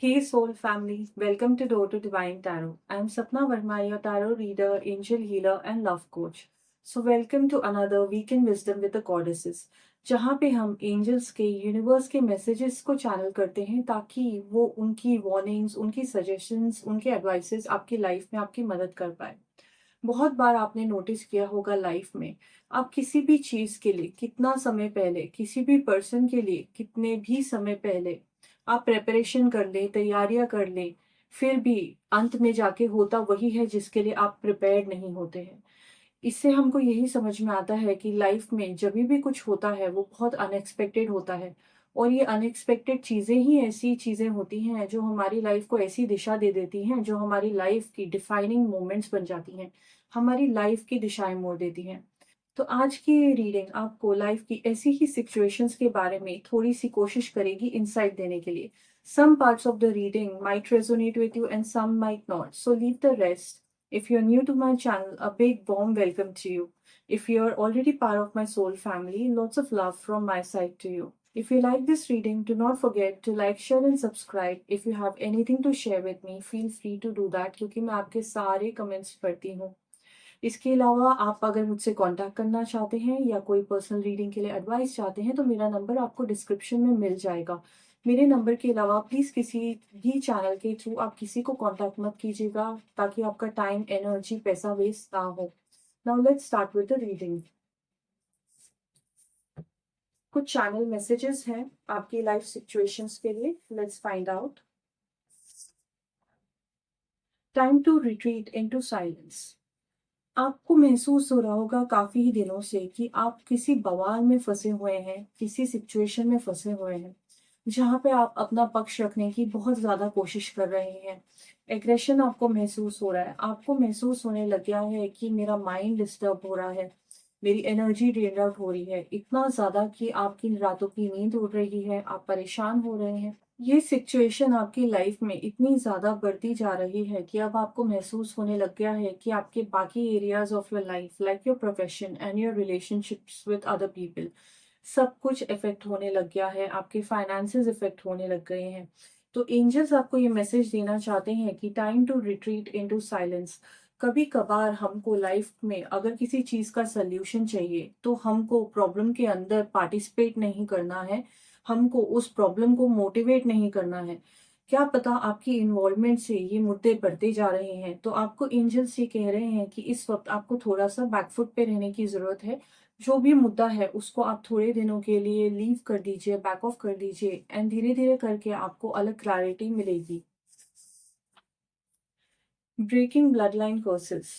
Hey Soul Family, welcome to Door to Divine Tarot. I am Sapna Verma, your tarot reader, angel healer, and love coach. So, welcome to another week in wisdom with the goddesses, जहाँ पे हम angels के universe के messages को channel करते हैं ताकि वो उनकी वार्निंग्स, उनकी सजेशंस, उनके एडवाइसेस आपकी लाइफ में आपकी मदद कर पाए। बहुत बार आपने नोटिस किया होगा लाइफ में, आप किसी भी चीज के लिए कितना समय पहले, किसी भी पर्सन के लिए कितने भी समय पहले आप प्रेपरेशन कर ले, तैयारियां कर ले, फिर भी अंत में जाके होता वही है जिसके लिए आप प्रिपेयर्ड नहीं होते हैं। इससे हमको यही समझ में आता है कि लाइफ में जब भी कुछ होता है वो बहुत अनएक्सपेक्टेड होता है। और ये अनएक्सपेक्टेड चीजें ही ऐसी चीजें होती हैं जो हमारी लाइफ को ऐसी दिशा दे देती हैं, जो हमारी लाइफ की डिफाइनिंग मोमेंट्स बन जाती हैं, हमारी लाइफ की दिशाएं मोड़ देती हैं। तो आज की ये रीडिंग आपको लाइफ की ऐसी ही सिचुएशंस के बारे में थोड़ी सी कोशिश करेगी इंसाइट देने के लिए। Some parts of the reading might resonate with you and some might not, so leave the rest. If you're new to my channel, a big warm welcome to you. If you're already part of my soul family, lots of love from my side to you. If you like this reading, do not forget to like, share and subscribe. If you have anything to share with me, feel free to do that क्योंकि मैं आपके सारे comments पढ़ती हूँ। इसके अलावा आप अगर मुझसे कांटेक्ट करना चाहते हैं या कोई पर्सनल रीडिंग के लिए एडवाइस चाहते हैं तो मेरा नंबर आपको डिस्क्रिप्शन में मिल जाएगा। मेरे नंबर के अलावा प्लीज़ किसी भी चैनल के थ्रू आप किसी को कांटेक्ट मत कीजिएगा ताकि आपका टाइम, एनर्जी, पैसा वेस्ट ना हो। Now let's start with the reading. कुछ चैनल मैसेजेस हैं आपकी लाइफ सिचुएशंस के लिए। Let's find out. Time to retreat into silence. आपको महसूस हो रहा होगा काफी ही दिनों से कि आप किसी बवाल में फंसे हुए हैं, किसी सिचुएशन में फंसे हुए हैं जहां पे आप अपना पक्ष रखने की बहुत ज्यादा कोशिश कर रहे हैं। एग्रेशन आपको महसूस हो रहा है, आपको महसूस होने लग गया है कि मेरा माइंड डिस्टर्ब हो रहा है, मेरी एनर्जी ड्रेन आउट हो रही है इतना ज्यादा कि आपकी रातों की नींद उड़ रही है, आप परेशान हो रहे हैं। ये सिचुएशन आपकी लाइफ में इतनी ज़्यादा बढ़ती जा रही है कि अब आपको महसूस होने लग गया है कि आपके बाकी areas of your life like your profession and your relationships with other people सब कुछ इफेक्ट होने लग गया है, आपके फाइनेंसेस इफेक्ट होने लग गए हैं। तो एंजल्स आपको ये मैसेज देना चाहते हैं कि time to retreat into silence. कभी कभार हमको लाइफ में अगर किसी चीज का सल्यूशन चाहिए तो हमको प्रॉब्लम के अंदर पार्टिसिपेट नहीं करना है, हमको उस प्रॉब्लम को मोटिवेट नहीं करना है। क्या पता आपकी इन्वॉल्वमेंट से ये मुद्दे बढ़ते जा रहे हैं, तो आपको एंजल्स ये कह रहे हैं कि इस वक्त आपको थोड़ा सा बैकफुट पे रहने की जरूरत है। जो भी मुद्दा है उसको आप थोड़े दिनों के लिए लीव कर दीजिए, बैक ऑफ कर दीजिए एंड धीरे धीरे करके आपको अलग क्लैरिटी मिलेगी। Breaking blood line curses.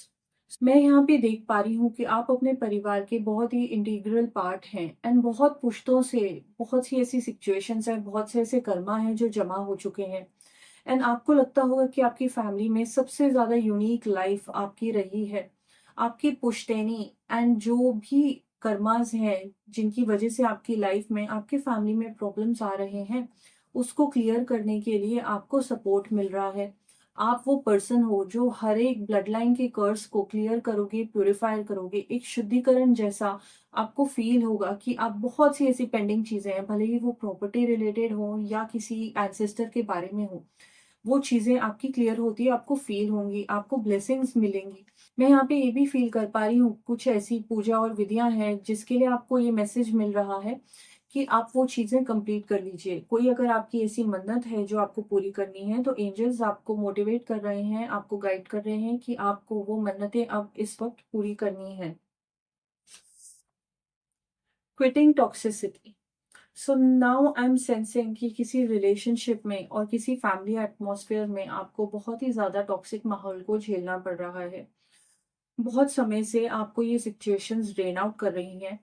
मैं यहाँ पे देख पा रही हूँ कि आप अपने परिवार के बहुत ही इंटीग्रल पार्ट हैं एंड बहुत पुश्तों से बहुत सी ऐसी सिचुएशंस हैं, बहुत से ऐसे कर्मा हैं जो जमा हो चुके हैं। एंड आपको लगता होगा कि आपकी फैमिली में सबसे ज्यादा यूनिक लाइफ आपकी रही है। आपकी पुश्तैनी एंड जो भी कर्मास हैं जिनकी वजह से आपकी लाइफ में, आपकी फैमिली में प्रॉब्लम्स आ रहे हैं, उसको क्लियर करने के लिए आपको सपोर्ट मिल रहा है। आप वो पर्सन हो जो हर एक ब्लड लाइन के कर्स को क्लियर करोगे, प्योरीफायर करोगे, एक शुद्धिकरण जैसा आपको फील होगा कि आप बहुत सी ऐसी पेंडिंग चीजें हैं, भले ही वो प्रॉपर्टी रिलेटेड हो या किसी एंसेस्टर के बारे में हो, वो चीजें आपकी क्लियर होती है, आपको फील होंगी, आपको ब्लेसिंग्स मिलेंगी। मैं यहाँ पे ये भी फील कर पा रही हूँ कुछ ऐसी पूजा और विधियां हैं जिसके लिए आपको ये मैसेज मिल रहा है कि आप वो चीजें कंप्लीट कर लीजिए। कोई अगर आपकी ऐसी मन्नत है जो आपको पूरी करनी है तो एंजल्स आपको मोटिवेट कर रहे हैं, आपको गाइड कर रहे हैं कि आपको वो मन्नतें अब इस वक्त पूरी करनी है। Quitting toxicity. So now I am sensing कि किसी रिलेशनशिप में और किसी फैमिली एटमॉस्फेयर में आपको बहुत ही ज्यादा टॉक्सिक माहौल को झेलना पड़ रहा है। बहुत समय से आपको ये सिचुएशंस ड्रेन आउट कर रही हैं।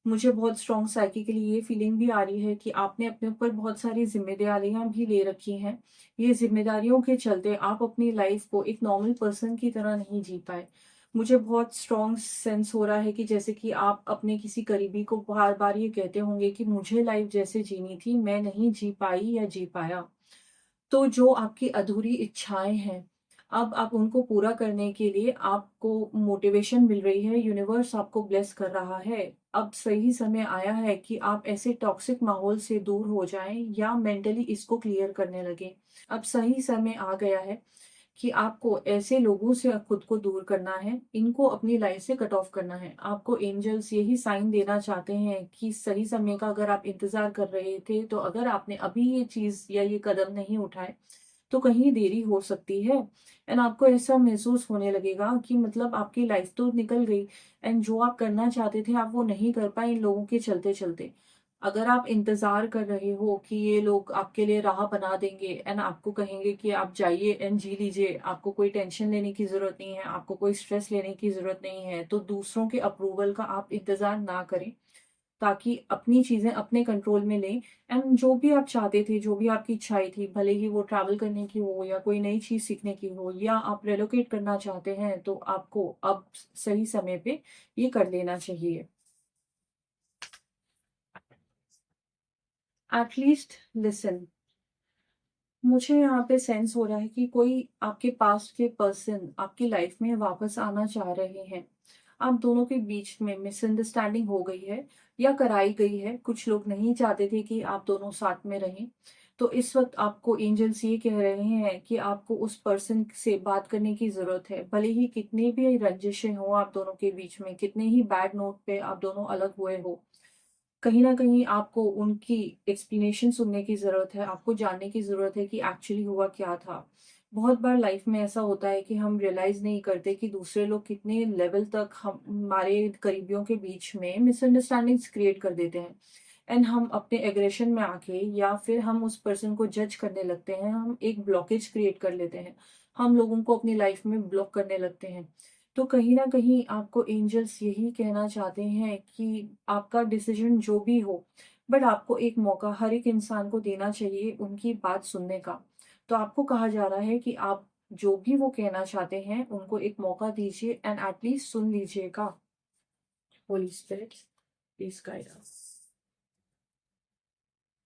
मुझे बहुत स्ट्रॉन्ग साइकिकली ये फीलिंग भी आ रही है कि आपने अपने ऊपर बहुत सारी जिम्मेदारियां भी ले रखी हैं। ये जिम्मेदारियों के चलते आप अपनी लाइफ को एक नॉर्मल पर्सन की तरह नहीं जी पाए। मुझे बहुत स्ट्रॉन्ग सेंस हो रहा है कि जैसे कि आप अपने किसी करीबी को बार बार ये कहते होंगे कि मुझे लाइफ जैसे जीनी थी मैं नहीं जी पाई या जी पाया। तो जो आपकी अधूरी इच्छाएं हैं, अब आप उनको पूरा करने के लिए आपको मोटिवेशन मिल रही है, यूनिवर्स आपको ब्लेस कर रहा है। अब सही समय आया है कि आप ऐसे टॉक्सिक माहौल से दूर हो जाएं या मेंटली इसको क्लियर करने लगे। अब सही समय आ गया है कि आपको ऐसे लोगों से खुद को दूर करना है, इनको अपनी लाइफ से कट ऑफ करना है। आपको एंजल्स यही साइन देना चाहते हैं कि सही समय का अगर आप इंतजार कर रहे थे, तो अगर आपने अभी ये चीज या ये कदम नहीं उठाए तो कहीं देरी हो सकती है। एंड आपको ऐसा महसूस होने लगेगा कि मतलब आपकी लाइफ तो निकल गई एंड जो आप करना चाहते थे आप वो नहीं कर पाए इन लोगों के चलते चलते। अगर आप इंतजार कर रहे हो कि ये लोग आपके लिए राह बना देंगे एंड आपको कहेंगे कि आप जाइए एंड जी लीजिए, आपको कोई टेंशन लेने की जरूरत नहीं है, आपको कोई स्ट्रेस लेने की जरूरत नहीं है, तो दूसरों के अप्रूवल का आप इंतजार ना करें, ताकि अपनी चीजें अपने कंट्रोल में लें। एंड जो भी आप चाहते थे, जो भी आपकी इच्छाएं थी, भले ही वो ट्रैवल करने की हो या कोई नई चीज सीखने की हो या आप रेलोकेट करना चाहते हैं, तो आपको अब सही समय पे ये कर लेना चाहिए। At least listen. मुझे यहाँ पे सेंस हो रहा है कि कोई आपके पास के पर्सन आपकी लाइफ में वापस आना चाह रहे हैं। आप दोनों के बीच में मिसअंडरस्टैंडिंग हो गई है या कराई गई है, कुछ लोग नहीं चाहते थे कि आप दोनों साथ में रहें। तो इस वक्त आपको एंजल्स ये कह रहे हैं कि आपको उस पर्सन से बात करने की जरूरत है, भले ही कितनी भी रंजिशें हो आप दोनों के बीच में, कितने ही बैड नोट पे आप दोनों अलग हुए हो, कहीं न कहीं आपको उनकी एक्सप्लेनेशन सुनने की ज़रूरत है, आपको जानने की ज़रूरत है कि एक्चुअली हुआ क्या था। बहुत बार लाइफ में ऐसा होता है कि हम रियलाइज़ नहीं करते कि दूसरे लोग कितने लेवल तक हम हमारे करीबियों के बीच में मिसअंडरस्टैंडिंग्स क्रिएट कर देते हैं। एंड हम अपने एग्रेशन में आके या फिर हम उस पर्सन को जज करने लगते हैं, हम एक ब्लॉकेज क्रिएट कर लेते हैं। हम लोगों को अपनी लाइफ में ब्लॉक करने लगते हैं। तो कहीं न कहीं आपको एंजल्स यही कहना चाहते हैं कि आपका डिसीजन जो भी हो, बट आपको एक मौका हर एक इंसान को देना चाहिए उनकी बात सुनने का। तो आपको कहा जा रहा है कि आप जो भी वो कहना चाहते हैं, उनको एक मौका दीजिए एंड एटलीस्ट सुन लीजिएगा। Holy spirit, please guide us.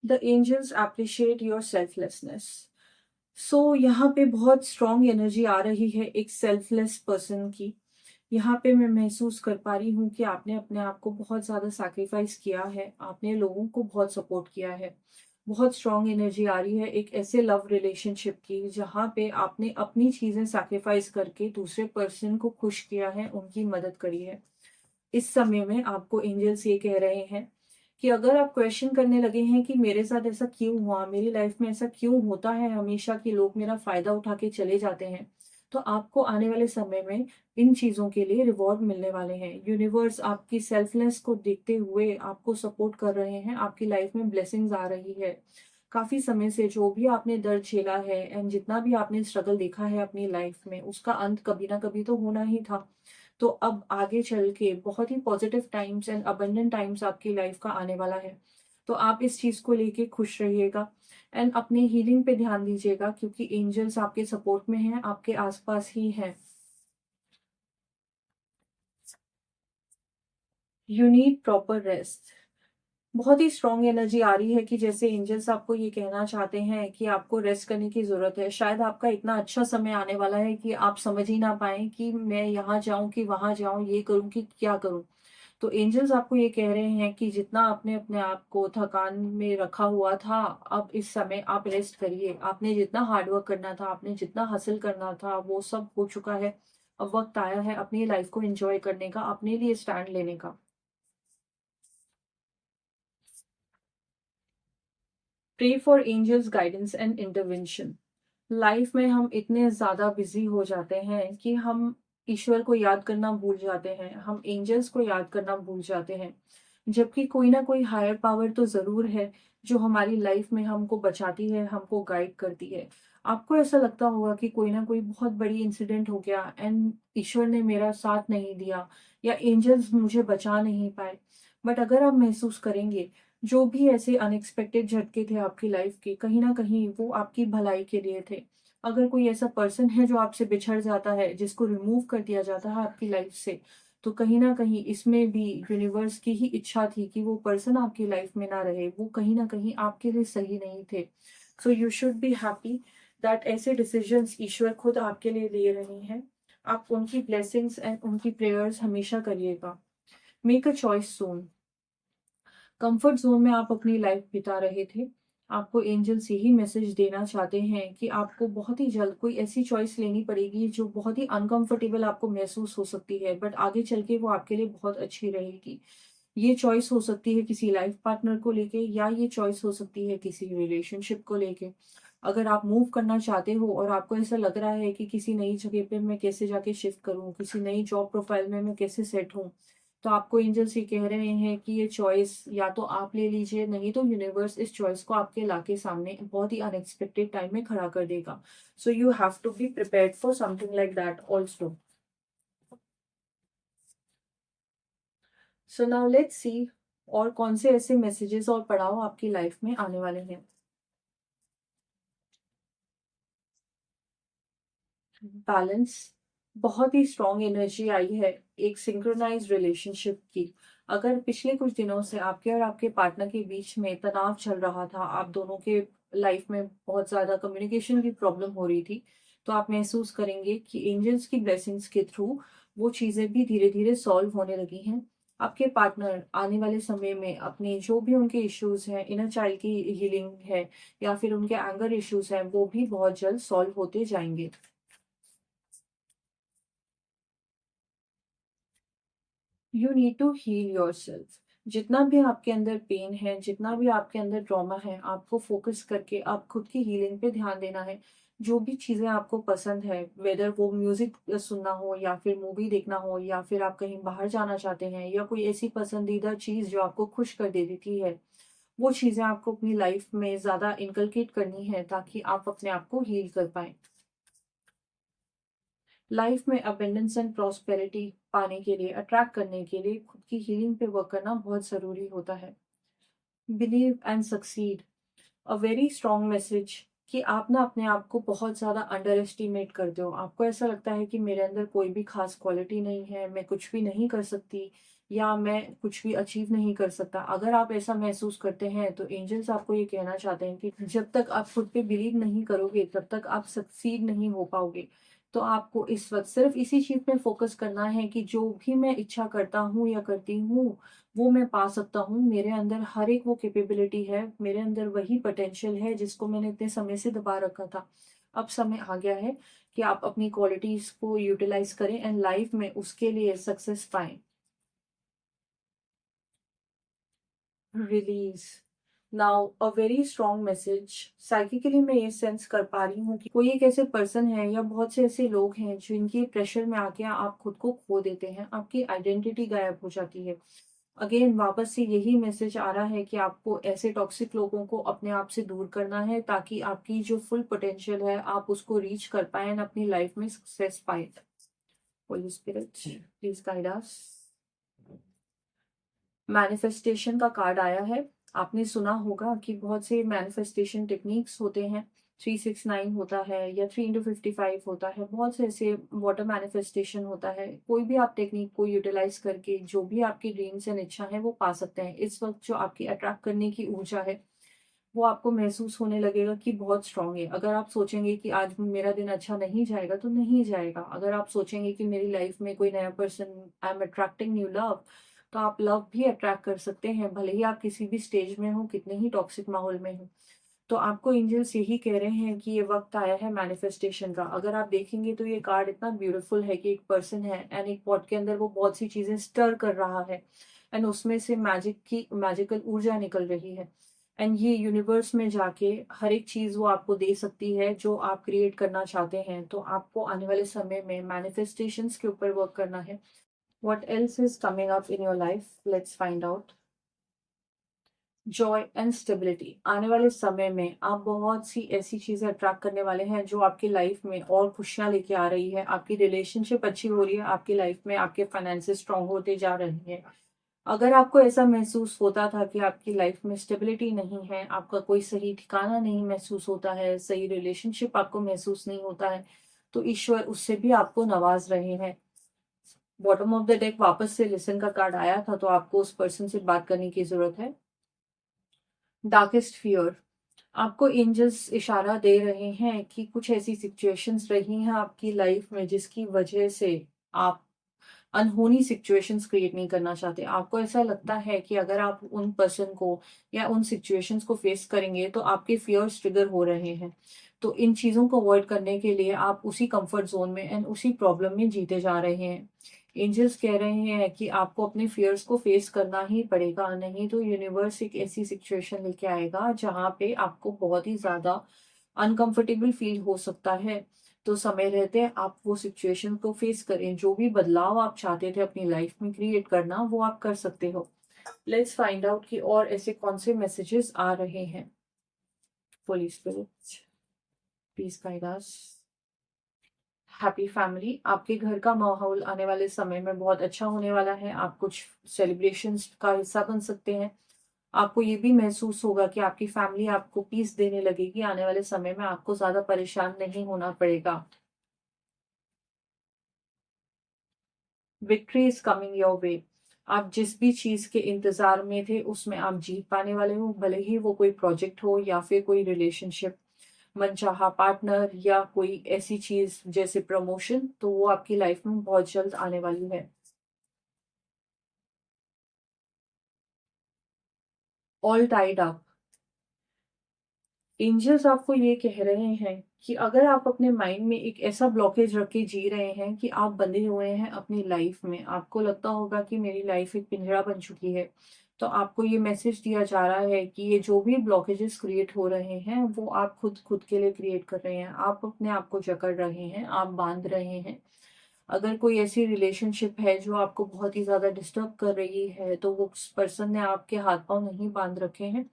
The angels appreciate your selflessness. So यहाँ पे बहुत स्ट्रॉन्ग एनर्जी आ रही है एक सेल्फलेस पर्सन की। यहाँ पे मैं महसूस कर पा रही हूँ कि आपने अपने आप को बहुत ज़्यादा सैक्रिफाइस किया है, आपने लोगों को बहुत सपोर्ट किया है। बहुत स्ट्रॉन्ग एनर्जी आ रही है एक ऐसे लव रिलेशनशिप की जहाँ पे आपने अपनी चीज़ें सैक्रिफाइस करके दूसरे पर्सन को खुश किया है, उनकी मदद करी है। इस समय में आपको एंजल्स ये कह रहे हैं कि अगर आप क्वेश्चन करने लगे हैं कि मेरे साथ ऐसा क्यों हुआ, मेरी लाइफ में ऐसा क्यों होता है हमेशा कि लोग मेरा फायदा उठा के चले जाते हैं, तो आपको आने वाले समय में इन चीजों के लिए रिवॉर्ड मिलने वाले हैं। यूनिवर्स आपकी सेल्फलेस को देखते हुए आपको सपोर्ट कर रहे हैं, आपकी लाइफ में ब्लेसिंग्स आ रही है। काफी समय से जो भी आपने दर्द झेला है एंड जितना भी आपने स्ट्रगल देखा है अपनी लाइफ में, उसका अंत कभी ना कभी तो होना ही था। तो अब आगे चल के बहुत ही positive times and abundant times आपकी लाइफ का आने वाला है। तो आप इस चीज को लेके खुश रहिएगा एंड अपनी हीलिंग पे ध्यान दीजिएगा, क्योंकि एंजल्स आपके सपोर्ट में हैं, आपके आसपास ही हैं। You need proper rest. बहुत ही स्ट्रॉन्ग एनर्जी आ रही है कि जैसे एंजल्स आपको ये कहना चाहते हैं कि आपको रेस्ट करने की जरूरत है। शायद आपका इतना अच्छा समय आने वाला है कि आप समझ ही ना पाए कि मैं यहाँ जाऊं कि वहां जाऊं, ये करूं कि क्या करूं। तो एंजल्स आपको ये कह रहे हैं कि जितना आपने अपने आप को थकान में रखा हुआ था, अब इस समय आप रेस्ट करिए। आपने जितना हार्डवर्क करना था, आपने जितना हासिल करना था, वो सब हो चुका है। अब वक्त आया है अपनी लाइफ को एंजॉय करने का, अपने लिए स्टैंड लेने का। Pray for angels guidance and intervention. Life में हम इतने ज्यादा बिजी हो जाते हैं कि हम ईश्वर को याद करना भूल जाते हैं, हम एंजल्स को याद करना भूल जाते हैं। जबकि कोई ना कोई हायर पावर तो जरूर है जो हमारी लाइफ में हमको बचाती है, हमको गाइड करती है। आपको ऐसा लगता होगा कि कोई ना कोई बहुत बड़ी इंसिडेंट हो गया एंड ईश्वर ने मेरा साथ नहीं दिया या एंजल्स मुझे बचा नहीं पाए। बट अगर आप महसूस करेंगे, जो भी ऐसे अनएक्सपेक्टेड झटके थे आपकी लाइफ के, कहीं ना कहीं वो आपकी भलाई के लिए थे। अगर कोई ऐसा पर्सन है जो आपसे बिछड़ जाता है, जिसको रिमूव कर दिया जाता है आपकी लाइफ से, तो कहीं ना कहीं इसमें भी यूनिवर्स की ही इच्छा थी कि वो पर्सन आपकी लाइफ में ना रहे, वो कहीं ना कहीं आपके लिए सही नहीं थे। So you should be happy. That ऐसे डिसीजंस ईश्वर खुद आपके लिए ले रहे हैं। आप उनकी ब्लेसिंग्स एंड उनकी प्रेयर्स हमेशा करिएगा। Make a choice soon. Comfort zone में आप अपनी लाइफ बिता रहे थे। आपको एंजल्स यही मैसेज देना चाहते हैं कि आपको बहुत ही जल्द कोई ऐसी चॉइस लेनी पड़ेगी जो बहुत ही अनकंफर्टेबल आपको महसूस हो सकती है, बट आगे चल के वो आपके लिए बहुत अच्छी रहेगी। ये चॉइस हो सकती है किसी लाइफ पार्टनर को लेके, या ये चॉइस हो सकती है किसी रिलेशनशिप को लेके। अगर आप मूव करना चाहते हो और आपको ऐसा लग रहा है कि किसी नई जगह पे मैं कैसे जाके शिफ्ट करूं, किसी नई जॉब प्रोफाइल में मैं कैसे सेट हूं, तो आपको एंजल्स ये कह रहे हैं कि ये चॉइस या तो आप ले लीजिए, नहीं तो यूनिवर्स इस चॉइस को आपके लाके सामने बहुत ही अनएक्सपेक्टेड टाइम में खड़ा कर देगा। So you have to be prepared for something like that also. So now let's see और कौन से ऐसे मैसेजेस और पड़ाव आपकी लाइफ में आने वाले हैं। बैलेंस। बहुत ही स्ट्रॉन्ग एनर्जी आई है एक सिंक्रोनाइज रिलेशनशिप की। अगर पिछले कुछ दिनों से आपके और आपके पार्टनर के बीच में तनाव चल रहा था, आप दोनों के लाइफ में बहुत ज्यादा कम्युनिकेशन की प्रॉब्लम हो रही थी, तो आप महसूस करेंगे कि एंजल्स की ब्लेसिंग्स के थ्रू वो चीजें भी धीरे धीरे सॉल्व होने लगी हैं। आपके पार्टनर आने वाले समय में अपने जो भी उनके इश्यूज हैं, इनर चाइल्ड की हीलिंग है या फिर उनके एंगर इश्यूज हैं, वो भी बहुत जल्द सॉल्व होते जाएंगे। You need to heal yourself. जितना भी आपके अंदर पेन है, जितना भी आपके अंदर ट्रॉमा है, आपको फोकस करके आप खुद की हीलिंग पे ध्यान देना है। जो भी चीजें आपको पसंद है, वेदर वो म्यूजिक सुनना हो या फिर मूवी देखना हो या फिर आप कहीं बाहर जाना चाहते हैं या कोई ऐसी पसंदीदा चीज जो आपको खुश कर देती है, वो चीजें आपको अपनी लाइफ में ज्यादा इनकलकेट करनी है ताकि आप अपने आप को हील कर पाए। लाइफ में अबेंडेंस एंड प्रॉस्पेरिटी पाने के लिए, अट्रैक्ट करने के लिए खुद की हीलिंग पे वर्क करना बहुत जरूरी होता है। Believe and succeed. A very strong message कि आप ना अपने आप को बहुत ज्यादा अंडर एस्टिमेट करते हो। आपको ऐसा लगता है कि मेरे अंदर कोई भी खास क्वालिटी नहीं है, मैं कुछ भी नहीं कर सकती या मैं कुछ भी अचीव नहीं कर सकता। अगर आप ऐसा महसूस करते हैं तो एंजल्स आपको ये कहना चाहते हैं कि जब तक आप खुद पे बिलीव नहीं करोगे तब तक आप सक्सीड नहीं हो पाओगे। तो आपको इस वक्त सिर्फ इसी चीज पे फोकस करना है कि जो भी मैं इच्छा करता हूँ या करती हूँ वो मैं पा सकता हूँ। मेरे अंदर हर एक वो कैपेबिलिटी है, मेरे अंदर वही पोटेंशियल है जिसको मैंने इतने समय से दबा रखा था। अब समय आ गया है कि आप अपनी क्वालिटीज को यूटिलाइज करें एंड लाइफ में उसके लिए सक्सेस पाएं। Release. Now a very strong message. Psychically मैं ये सेंस कर पा रही हूँ कि कोई एक ऐसे पर्सन है या बहुत से ऐसे लोग हैं जिनके प्रेशर में आके आप खुद को खो देते हैं, आपकी आइडेंटिटी गायब हो जाती है। अगेन वापस से यही मैसेज आ रहा है कि आपको ऐसे टॉक्सिक लोगों को अपने आप से दूर करना है ताकि आपकी जो फुल पोटेंशियल है आप उसको रीच कर पाए एंड अपनी लाइफ में सक्सेस पाए। Holi spirit please guide us. Manifestation का कार्ड आया है। आपने सुना होगा कि बहुत से मैनिफेस्टेशन टेक्निक्स होते हैं। 369 होता है या 3 into 55 होता है, बहुत से ऐसे वाटर मैनिफेस्टेशन होता है। कोई भी आप टेक्निक को यूटिलाइज करके जो भी आपकी ड्रीम्स एंड इच्छा है वो पा सकते हैं। इस वक्त जो आपकी अट्रैक्ट करने की ऊर्जा है वो आपको महसूस होने लगेगा कि बहुत स्ट्रांग है। अगर आप सोचेंगे कि आज मेरा दिन अच्छा नहीं जाएगा तो नहीं जाएगा। अगर आप सोचेंगे कि मेरी लाइफ में कोई नया person, I am attracting new love, तो आप लव भी अट्रैक्ट कर सकते हैं, भले ही आप किसी भी स्टेज में हो, कितने ही टॉक्सिक माहौल में हो। तो आपको एंजल्स यही कह रहे हैं कि ये वक्त आया है मैनिफेस्टेशन का। अगर आप देखेंगे तो ये कार्ड इतना ब्यूटीफुल है कि एक पर्सन है एंड एक पॉट के अंदर वो बहुत सी चीजें स्टर कर रहा है एंड उसमें से मैजिकल ऊर्जा निकल रही है। एंड ये यूनिवर्स में जाके हर एक चीज वो आपको दे सकती है जो आप क्रिएट करना चाहते हैं। तो आपको आने वाले समय में मैनिफेस्टेशंस के ऊपर वर्क करना है। What else is coming up in your life? Let's find out. Joy and stability. आने वाले समय में आप बहुत सी ऐसी चीजें अट्रैक्ट करने वाले हैं जो आपकी लाइफ में और खुशियां लेके आ रही है। आपकी रिलेशनशिप अच्छी हो रही है, आपकी लाइफ में आपके फाइनेंसेस स्ट्रांग होते जा रहे हैं। अगर आपको ऐसा महसूस होता था कि आपकी लाइफ में स्टेबिलिटी नहीं है, आपका कोई सही ठिकाना नहीं महसूस होता है, सही रिलेशनशिप आपको महसूस नहीं होता है, तो ईश्वर उससे भी आपको नवाज रहे हैं। बॉटम ऑफ द डेक वापस से लिसन का कार्ड आया था, तो आपको उस पर्सन से बात करने की जरूरत है। Darkest fear. आपको एंजल्स इशारा दे रहे हैं कि कुछ ऐसी सिचुएशंस रही हैं आपकी लाइफ में जिसकी वजह से आप अनहोनी सिचुएशंस क्रिएट नहीं करना चाहते। आपको ऐसा लगता है कि अगर आप उन पर्सन को या उन सिचुएशंस को फेस करेंगे तो आपके फियर्स ट्रिगर हो रहे हैं। तो इन चीज़ों को अवॉइड करने के लिए आप उसी कंफर्ट जोन में एंड उसी प्रॉब्लम में जीते जा रहे हैं। एंजल्स कह रहे हैं कि आपको अपने फियर्स को फेस करना ही पड़ेगा, नहीं तो यूनिवर्स एक ऐसी सिचुएशन लेके आएगा जहाँ पे आपको बहुत ही ज़्यादा अनकंफर्टेबल फील हो सकता है। तो समय रहते आप वो सिचुएशन को फेस करें। जो भी बदलाव आप चाहते थे अपनी लाइफ में क्रिएट करना, वो आप कर सकते हो। लेट्स फाइंड आउट कि और ऐसे कौन से मैसेजेस आ रहे हैं। Holi spirit, please guide us. Happy family, आपके घर का माहौल आने वाले समय में बहुत अच्छा होने वाला है। आप कुछ सेलिब्रेशंस का हिस्सा बन सकते हैं। आपको ये भी महसूस होगा कि आपकी फैमिली आपको पीस देने लगेगी। आने वाले समय में आपको ज्यादा परेशान नहीं होना पड़ेगा। Victory is coming your way. आप जिस भी चीज के इंतजार में थे उसमें आप जीत पाने वाले हो, भले ही वो कोई प्रोजेक्ट हो या फिर कोई रिलेशनशिप, मनचाहा पार्टनर या कोई ऐसी चीज जैसे प्रमोशन, तो वो आपकी लाइफ में बहुत जल्द आने वाली है। ऑल टाइड अप, एंजल्स आपको ये कह रहे हैं कि अगर आप अपने माइंड में एक ऐसा ब्लॉकेज रख के जी रहे हैं कि आप बंधे हुए हैं अपनी लाइफ में, आपको लगता होगा कि मेरी लाइफ एक पिंजरा बन चुकी है, तो आपको ये मैसेज दिया जा रहा है कि ये जो भी ब्लॉकेजेस क्रिएट हो रहे हैं वो आप खुद खुद के लिए क्रिएट कर रहे हैं। आप अपने आप को जकड़ रहे हैं, आप बांध रहे हैं। अगर कोई ऐसी रिलेशनशिप है जो आपको बहुत ही ज्यादा डिस्टर्ब कर रही है, तो वो उस पर्सन ने आपके हाथ पांव नहीं बांध रखे हैं,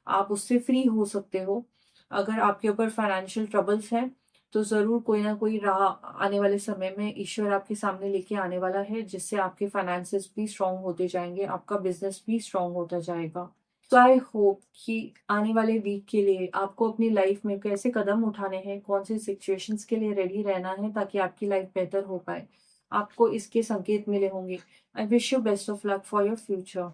आप उससे फ्री हो सकते हो। अगर आपके ऊपर फाइनेंशियल ट्रबल्स हैं, तो जरूर कोई ना कोई राह आने वाले समय में ईश्वर आपके सामने लेके आने वाला है, जिससे आपके फाइनेंसेस भी स्ट्रांग होते जाएंगे, आपका बिजनेस भी स्ट्रांग होता जाएगा। तो आई होप कि आने वाले वीक के लिए आपको अपनी लाइफ में कैसे कदम उठाने हैं, कौन से सिचुएशंस के लिए रेडी रहना है ताकि आपकी लाइफ बेहतर हो पाए, आपको इसके संकेत मिले होंगे। I wish you best of luck for your future.